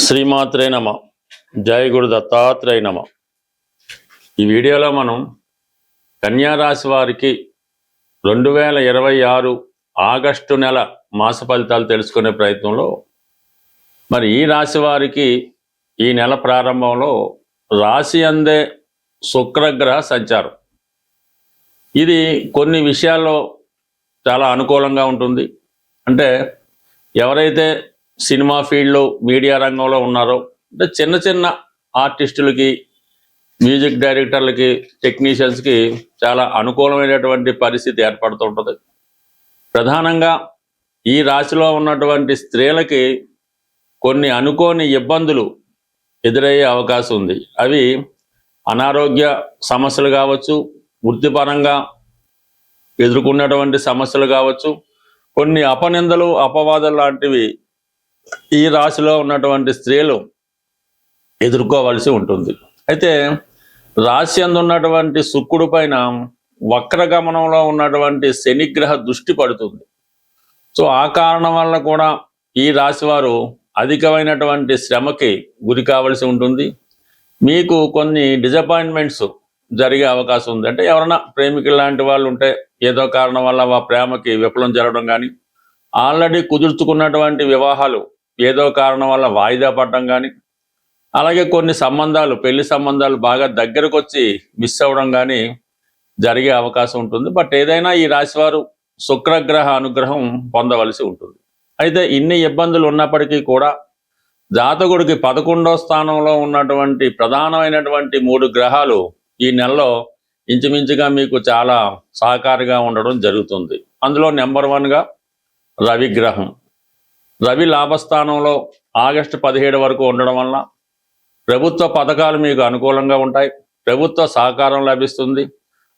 శ్రీమాత్రే నమ. జయ గురు దత్తాత్రేయ నమ. ఈ వీడియోలో మనం కన్యా రాశి వారికి 2026 ఆగస్టు నెల మాస ఫలితాలు తెలుసుకునే ప్రయత్నంలో మరి ఈ రాశి వారికి ఈ నెల ప్రారంభంలో రాశి అందే శుక్రగ్రహ సంచారం ఇది కొన్ని విషయాల్లో చాలా అనుకూలంగా ఉంటుంది. అంటే ఎవరైతే సినిమా ఫీల్డ్లో మీడియా రంగంలో ఉన్నారో, అంటే చిన్న చిన్న ఆర్టిస్టులకి, మ్యూజిక్ డైరెక్టర్లకి, టెక్నీషియన్స్కి చాలా అనుకూలమైనటువంటి పరిస్థితి ఏర్పడుతుంటుంది. ప్రధానంగా ఈ రాశిలో ఉన్నటువంటి స్త్రీలకి కొన్ని అనుకోని ఇబ్బందులు ఎదురయ్యే అవకాశం ఉంది. అవి అనారోగ్య సమస్యలు కావచ్చు, వృత్తిపరంగా ఎదుర్కొన్నటువంటి సమస్యలు కావచ్చు, కొన్ని అపనిందలు, అపవాదాలు లాంటివి ఈ రాశిలో ఉన్నటువంటి స్త్రీలు ఎదుర్కోవలసి ఉంటుంది. అయితే రాశి అందు ఉన్నటువంటి శుక్రుడి పైన వక్రగమనంలో ఉన్నటువంటి శనిగ్రహ దృష్టి పడుతుంది. సో ఆ కారణం వల్ల కూడా ఈ రాశి వారు అధికమైనటువంటి శ్రమకి గురి కావలసి ఉంటుంది. మీకు కొన్ని డిసప్పాయింట్మెంట్స్ జరిగే అవకాశం ఉంది. అంటే ఎవరైనా ప్రేమికులు లాంటి వాళ్ళు ఉంటే ఏదో కారణం వల్ల ఆ ప్రేమకి విఫలం జరగడం కానీ, ఆల్రెడీ కుదుర్చుకున్నటువంటి వివాహాలు ఏదో కారణం వల్ల వాయిదా పడడం కానీ, అలాగే కొన్ని సంబంధాలు, పెళ్లి సంబంధాలు బాగా దగ్గరకు వచ్చి మిస్ అవ్వడం కానీ జరిగే అవకాశం ఉంటుంది. బట్ ఏదైనా ఈ రాశివారు శుక్రగ్రహ అనుగ్రహం పొందవలసి ఉంటుంది. అయితే ఇన్ని ఇబ్బందులు ఉన్నప్పటికీ కూడా జాతకుడికి 11వ స్థానంలో ఉన్నటువంటి ప్రధానమైనటువంటి 3 గ్రహాలు ఈ నెలలో ఇంచుమించుగా మీకు చాలా సహకారిగా ఉండడం జరుగుతుంది. అందులో నెంబర్ 1గా రవి గ్రహం. రవి లాభస్థానంలో ఆగస్టు 17 వరకు ఉండడం వల్ల ప్రభుత్వ పథకాలు మీకు అనుకూలంగా ఉంటాయి, ప్రభుత్వ సహకారం లభిస్తుంది.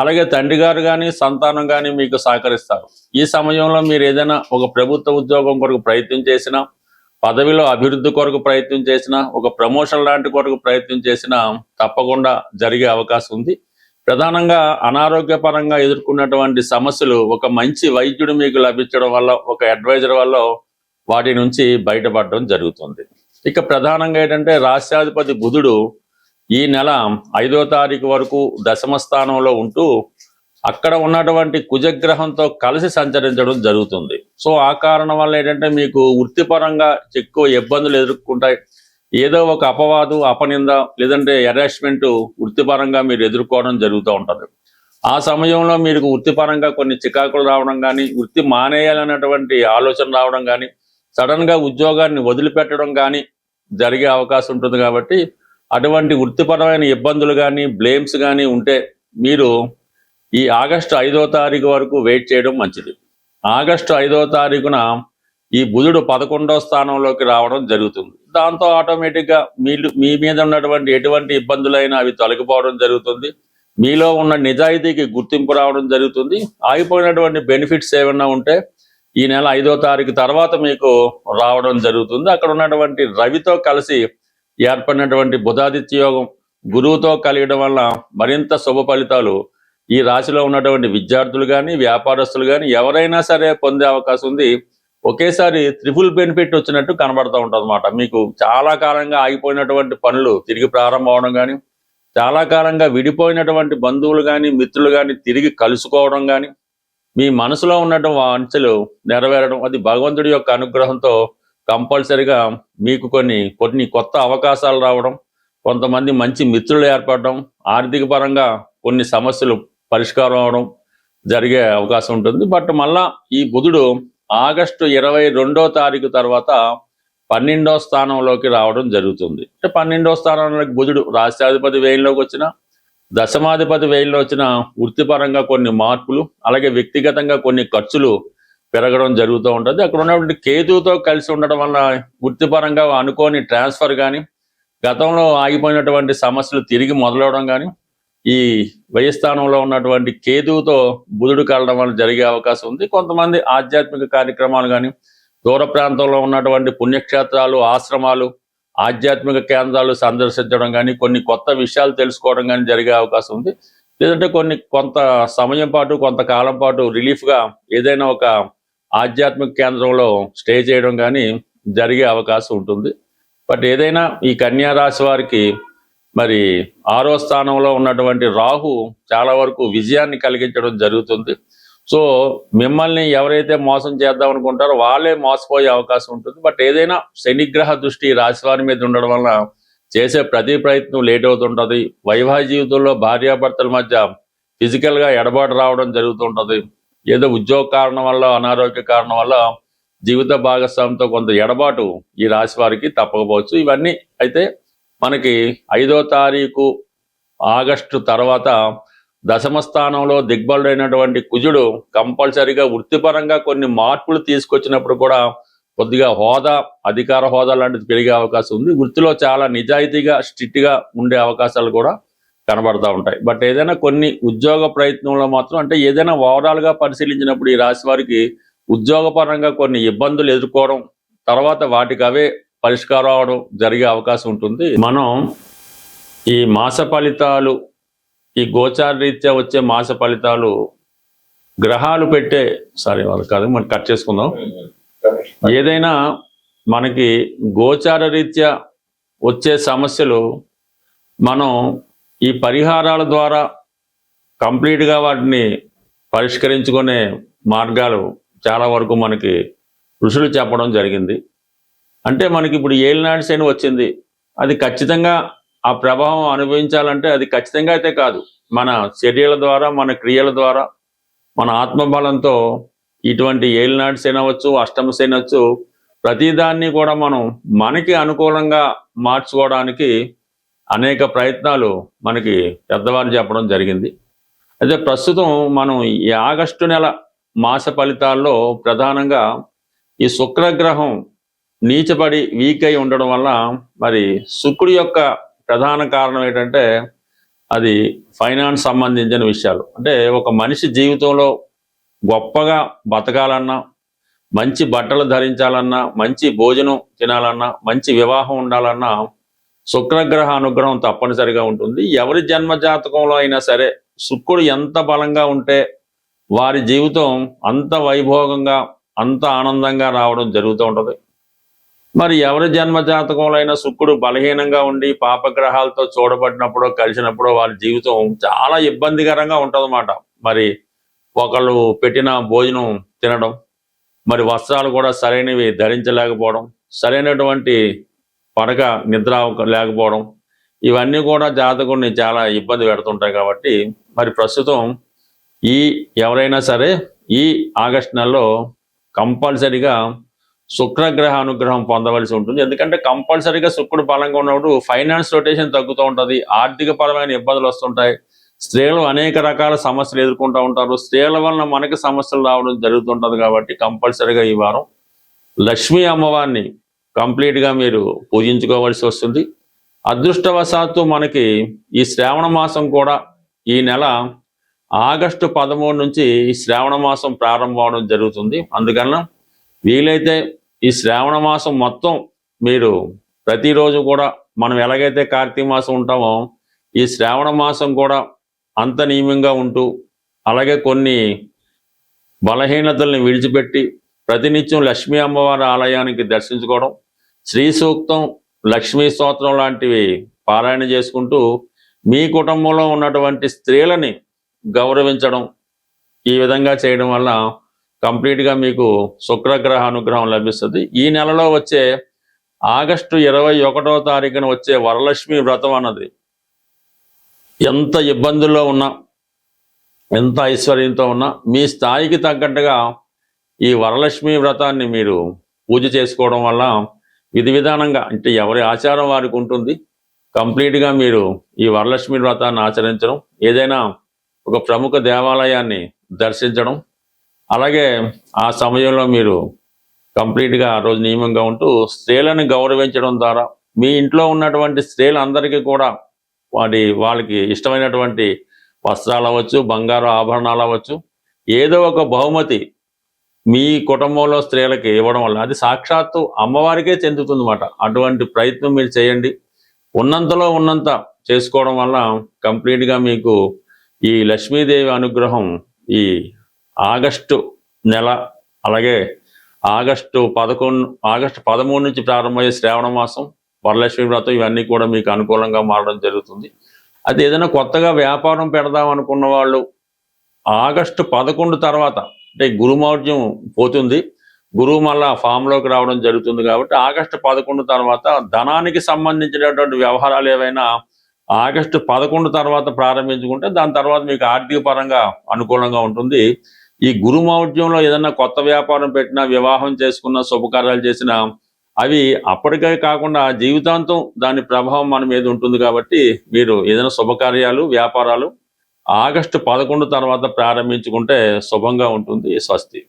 అలాగే తండ్రి గారు కానీ, సంతానం కానీ మీకు సహకరిస్తారు. ఈ సమయంలో మీరు ఏదైనా ఒక ప్రభుత్వ ఉద్యోగం కొరకు ప్రయత్నం చేసినా, పదవిలో అభివృద్ధి కొరకు ప్రయత్నం చేసినా, ఒక ప్రమోషన్ లాంటి కొరకు ప్రయత్నం చేసినా తప్పకుండా జరిగే అవకాశం ఉంది. ప్రధానంగా అనారోగ్యపరంగా ఎదుర్కొన్నటువంటి సమస్యలు ఒక మంచి వైద్యుడు మీకు లభించడం వల్ల, ఒక అడ్వైజర్ వల్ల వాటి నుంచి బయటపడడం జరుగుతుంది. ఇక ప్రధానంగా ఏంటంటే రాష్ట్రాధిపతి బుధుడు ఈ నెల 5వ తారీఖు వరకు దశమ స్థానంలో ఉంటూ అక్కడ ఉన్నటువంటి కుజగ్రహంతో కలిసి సంచరించడం జరుగుతుంది. సో ఆ కారణం వల్ల ఏంటంటే మీకు వృత్తిపరంగా ఎక్కువ ఇబ్బందులు ఎదుర్కొంటాయి. ఏదో ఒక అపవాదు, అపనింద, లేదంటే హెరాస్మెంట్ వృత్తిపరంగా మీరు ఎదుర్కోవడం జరుగుతూ ఉంటుంది. ఆ సమయంలో మీరు వృత్తిపరంగా కొన్ని చికాకులు రావడం కానీ, వృత్తి మానేయాలన్నటువంటి ఆలోచన రావడం కానీ, సడన్గా ఉద్యోగాన్ని వదిలిపెట్టడం కానీ జరిగే అవకాశం ఉంటుంది. కాబట్టి అటువంటి వృత్తిపరమైన ఇబ్బందులు కానీ, బ్లేమ్స్ కానీ ఉంటే మీరు ఈ ఆగస్టు 5వ తారీఖు వరకు వెయిట్ చేయడం మంచిది. ఆగస్టు 5వ తారీఖున ఈ బుధుడు 11వ స్థానంలోకి రావడం జరుగుతుంది. దాంతో ఆటోమేటిక్గా మీ మీద ఉన్నటువంటి ఎటువంటి ఇబ్బందులైనా అవి తొలగిపోవడం జరుగుతుంది. మీలో ఉన్న నిజాయితీకి గుర్తింపు రావడం జరుగుతుంది. ఆగిపోయినటువంటి బెనిఫిట్స్ ఏమైనా ఉంటే ఈ నెల 5వ తారీఖు తర్వాత మీకు రావడం జరుగుతుంది. అక్కడ ఉన్నటువంటి రవితో కలిసి ఏర్పడినటువంటి బుధాదిత్య యోగం గురువుతో కలిగడం వల్ల మరింత శుభ ఫలితాలు ఈ రాశిలో ఉన్నటువంటి విద్యార్థులు కానీ, వ్యాపారస్తులు కానీ ఎవరైనా సరే పొందే అవకాశం ఉంది. ఒకేసారి త్రిపుల్ బెనిఫిట్ వచ్చినట్టు కనబడుతూ ఉంటుంది అన్నమాట. మీకు చాలా కాలంగా ఆగిపోయినటువంటి పనులు తిరిగి ప్రారంభం అవడం కానీ, చాలా కాలంగా విడిపోయినటువంటి బంధువులు కానీ, మిత్రులు కానీ తిరిగి కలుసుకోవడం కానీ, మీ మనసులో ఉన్నటువంటి వాంఛలు నెరవేరడం, అది భగవంతుడి యొక్క అనుగ్రహంతో కంపల్సరిగా మీకు కొన్ని కొత్త అవకాశాలు రావడం, కొంతమంది మంచి మిత్రులు ఏర్పడడం, ఆర్థిక పరంగా కొన్ని సమస్యలు పరిష్కారం అవడం జరిగే అవకాశం ఉంటుంది. బట్ మళ్ళా ఈ బుధుడు ఆగస్టు 22వ తారీఖు తర్వాత 12వ స్థానంలోకి రావడం జరుగుతుంది. అంటే 12వ స్థానంలోకి బుధుడు రాష్ట్రాధిపతి వ్యయంలోకి వచ్చిన, దశమాధిపతి వ్యయంలో వచ్చిన వృత్తిపరంగా కొన్ని మార్పులు, అలాగే వ్యక్తిగతంగా కొన్ని ఖర్చులు పెరగడం జరుగుతూ ఉంటుంది. అక్కడ ఉన్నటువంటి కేతువుతో కలిసి ఉండడం వల్ల వృత్తిపరంగా అనుకోని ట్రాన్స్ఫర్ కానీ, గతంలో ఆగిపోయినటువంటి సమస్యలు తిరిగి మొదలవడం కానీ, ఈ వ్యయస్థానంలో ఉన్నటువంటి కేతువుతో బుధుడు కలడం వల్ల జరిగే అవకాశం ఉంది. కొంతమంది ఆధ్యాత్మిక కార్యక్రమాలు కానీ, దూర ప్రాంతంలో ఉన్నటువంటి పుణ్యక్షేత్రాలు, ఆశ్రమాలు, ఆధ్యాత్మిక కేంద్రాలు సందర్శించడం కానీ, కొన్ని కొత్త విషయాలు తెలుసుకోవడం కానీ జరిగే అవకాశం ఉంది. లేదంటే కొంత సమయం పాటు, కొంతకాలం పాటు రిలీఫ్గా ఏదైనా ఒక ఆధ్యాత్మిక కేంద్రంలో స్టే చేయడం కానీ జరిగే అవకాశం ఉంటుంది. బట్ ఏదైనా ఈ కన్యా రాశి వారికి మరి 6వ స్థానంలో ఉన్నటువంటి రాహు చాలా వరకు విజయాన్ని కలిగించడం జరుగుతుంది. సో మిమ్మల్ని ఎవరైతే మోసం చేద్దాం అనుకుంటారో వాళ్ళే మోసపోయే అవకాశం ఉంటుంది. బట్ ఏదైనా శనిగ్రహ దృష్టి రాశి వారి మీద ఉండడం వల్ల చేసే ప్రతి ప్రయత్నం లేట్ అవుతుంటుంది. వైవాహిక జీవితంలో భార్యాభర్తల మధ్య ఫిజికల్గా ఎడబాటు రావడం జరుగుతుంటుంది. ఏదో ఉద్యోగ కారణం వల్ల, అనారోగ్య కారణం వల్ల జీవిత భాగస్వామితో కొంత ఎడబాటు ఈ రాశి వారికి తప్పకపోవచ్చు. ఇవన్నీ అయితే మనకి 5వ తారీఖు ఆగస్టు తర్వాత దశమ స్థానంలో దిగ్బలుడైనటువంటి కుజుడు కంపల్సరీగా వృత్తిపరంగా కొన్ని మార్పులు తీసుకొచ్చినప్పుడు కూడా కొద్దిగా హోదా, అధికార హోదా లాంటిది పెరిగే అవకాశం ఉంది. వృత్తిలో చాలా నిజాయితీగా, స్ట్రిక్ట్గా ఉండే అవకాశాలు కూడా కనబడతా ఉంటాయి. బట్ ఏదైనా కొన్ని ఉద్యోగ ప్రయత్నంలో మాత్రం, అంటే ఏదైనా ఓవరాల్గా పరిశీలించినప్పుడు ఈ రాశి వారికి ఉద్యోగపరంగా కొన్ని ఇబ్బందులు ఎదుర్కోవడం, తర్వాత వాటికి అవే పరిష్కారం అవడం జరిగే అవకాశం ఉంటుంది. మనం ఈ మాస ఫలితాలు, ఈ గోచార రీత్యా వచ్చే మాస ఫలితాలు గ్రహాలు పెట్టే వాళ్ళు కాదు, మనం కట్ చేసుకుందాం. ఏదైనా మనకి గోచార రీత్యా వచ్చే సమస్యలు మనం ఈ పరిహారాల ద్వారా కంప్లీట్గా వాటిని పరిష్కరించుకునే మార్గాలు చాలా వరకు మనకి ఋషులు చెప్పడం జరిగింది. అంటే మనకి ఇప్పుడు ఏలినాటి శని వచ్చింది, అది ఖచ్చితంగా ఆ ప్రభావం అనుభవించాలంటే అది ఖచ్చితంగా అయితే కాదు, మన చర్యల ద్వారా, మన క్రియల ద్వారా, మన ఆత్మబలంతో ఇటువంటి ఏలినాటి శని అవ్వచ్చు, అష్టమ శని అవచ్చు, ప్రతిదాన్ని కూడా మనం మనకి అనుకూలంగా మార్చుకోవడానికి అనేక ప్రయత్నాలు మనకి పెద్దవారు చెప్పడం జరిగింది. అయితే ప్రస్తుతం మనం ఈ ఆగస్టు నెల మాస ఫలితాల్లో ప్రధానంగా ఈ శుక్రగ్రహం నీచపడి వీక్ అయి ఉండడం వల్ల మరి శుక్రుడి యొక్క ప్రధాన కారణం ఏంటంటే అది ఫైనాన్స్ సంబంధించిన విషయాలు. అంటే ఒక మనిషి జీవితంలో గొప్పగా బతకాలన్నా, మంచి బట్టలు ధరించాలన్నా, మంచి భోజనం తినాలన్నా, మంచి వివాహం ఉండాలన్నా శుక్రగ్రహ అనుగ్రహం తప్పనిసరిగా ఉంటుంది. ఎవరి జన్మ జాతకంలో అయినా సరే శుక్రుడు ఎంత బలంగా ఉంటే వారి జీవితం అంత వైభోగంగా, అంత ఆనందంగా రావడం జరుగుతూ ఉంటుంది. మరి ఎవరి జన్మ జాతకంలో అయినా శుక్రుడు బలహీనంగా ఉండి పాపగ్రహాలతో చూడబడినప్పుడు, కలిసినప్పుడు వారి జీవితం చాలా ఇబ్బందికరంగా ఉంటుందన్నమాట. మరి ఒకళ్ళు పెట్టిన భోజనం తినడం, మరి వస్త్రాలు కూడా సరైనవి ధరించలేకపోవడం, సరైనటువంటి పడక నిద్ర లేకపోవడం, ఇవన్నీ కూడా జాతకుడిని చాలా ఇబ్బంది పెడుతుంటాయి. కాబట్టి మరి ప్రస్తుతం ఎవరైనా సరే ఈ ఆగస్టు నెలలో కంపల్సరిగా శుక్రగ్రహ అనుగ్రహం పొందవలసి ఉంటుంది. ఎందుకంటే కంపల్సరిగా శుక్రుడు బలంగా ఉన్నప్పుడు ఫైనాన్స్ రొటేషన్ తగ్గుతూ ఉంటుంది, ఆర్థిక పరమైన ఇబ్బందులు వస్తుంటాయి, స్త్రీలు అనేక రకాల సమస్యలు ఎదుర్కొంటూ ఉంటారు, స్త్రీల వలన మనకి సమస్యలు రావడం జరుగుతుంటుంది. కాబట్టి కంపల్సరిగా ఈ వారం లక్ష్మీ అమ్మవారిని కంప్లీట్గా మీరు పూజించుకోవాల్సి వస్తుంది. అదృష్టవశాత్తు మనకి ఈ శ్రావణ మాసం కూడా ఈ నెల ఆగస్టు 13 నుంచి ఈ శ్రావణ మాసం ప్రారంభం అవడం జరుగుతుంది. అందుకన్నా వీలైతే ఈ శ్రావణ మాసం మొత్తం మీరు ప్రతిరోజు కూడా, మనం ఎలాగైతే కార్తీక మాసం ఉంటామో ఈ శ్రావణ మాసం కూడా అంత నియమంగా ఉంటూ, అలాగే కొన్ని బలహీనతల్ని విడిచిపెట్టి ప్రతినిత్యం లక్ష్మీ అమ్మవారి ఆలయానికి దర్శించుకోవడం, శ్రీ సూక్తం, లక్ష్మీ స్తోత్రం లాంటివి పారాయణ చేసుకుంటూ మీ కుటుంబంలో ఉన్నటువంటి స్త్రీలని గౌరవించడం, ఈ విధంగా చేయడం వల్ల కంప్లీట్గా మీకు శుక్రగ్రహ అనుగ్రహం లభిస్తుంది. ఈ నెలలో వచ్చే ఆగస్టు 21వ తారీఖున వచ్చే వరలక్ష్మి వ్రతం అన్నది ఎంత ఇబ్బందుల్లో ఉన్నా, ఎంత ఐశ్వర్యంతో ఉన్నా మీ స్థాయికి తగ్గట్టుగా ఈ వరలక్ష్మి వ్రతాన్ని మీరు పూజ చేసుకోవడం వల్ల విధి విధానంగా, అంటే ఎవరి ఆచారం వారికి ఉంటుంది, కంప్లీట్గా మీరు ఈ వరలక్ష్మి వ్రతాన్ని ఆచరించడం, ఏదైనా ఒక ప్రముఖ దేవాలయాన్ని దర్శించడం, అలాగే ఆ సమయంలో మీరు కంప్లీట్గా ఆ రోజు నియమంగా ఉంటూ స్త్రీలను గౌరవించడం ద్వారా మీ ఇంట్లో ఉన్నటువంటి స్త్రీలందరికీ కూడా వాళ్ళకి ఇష్టమైనటువంటి వస్త్రాలు అవ్వచ్చు, బంగారు ఆభరణాలు అవ్వచ్చు, ఏదో ఒక బహుమతి మీ కుటుంబంలో స్త్రీలకి ఇవ్వడం వల్ల అది సాక్షాత్తు అమ్మవారికే చెందుతుందన్నమాట. అటువంటి ప్రయత్నం మీరు చేయండి. ఉన్నంతలో ఉన్నంత చేసుకోవడం వల్ల కంప్లీట్గా మీకు ఈ లక్ష్మీదేవి అనుగ్రహం ఈ ఆగస్టు నెల, అలాగే ఆగస్టు 13 నుంచి ప్రారంభమయ్యే శ్రావణ మాసం, వరలక్ష్మి వ్రతం ఇవన్నీ కూడా మీకు అనుకూలంగా మారడం జరుగుతుంది. అది ఏదైనా కొత్తగా వ్యాపారం పెడదాం అనుకున్న వాళ్ళు ఆగస్టు 11 తర్వాత, అంటే గురుమౌఢ్యం పోతుంది, గురువు మళ్ళా ఫామ్లోకి రావడం జరుగుతుంది కాబట్టి ఆగస్టు 11 తర్వాత ధనానికి సంబంధించినటువంటి వ్యవహారాలు ఏవైనా ఆగస్టు 11 తర్వాత ప్రారంభించుకుంటే దాని తర్వాత మీకు ఆర్థిక పరంగా అనుకూలంగా ఉంటుంది. ఈ గురుమౌఢ్యంలో ఏదైనా కొత్త వ్యాపారం పెట్టినా, వివాహం చేసుకున్న, శుభకార్యాలు చేసినా అవి అప్పటికే కాకుండా జీవితాంతం దాని ప్రభావం మన మీద ఉంటుంది. కాబట్టి మీరు ఏదైనా శుభకార్యాలు, వ్యాపారాలు ఆగస్టు 11 తర్వాత ప్రారంభించుకుంటే శుభంగా ఉంటుంది. స్వస్తి.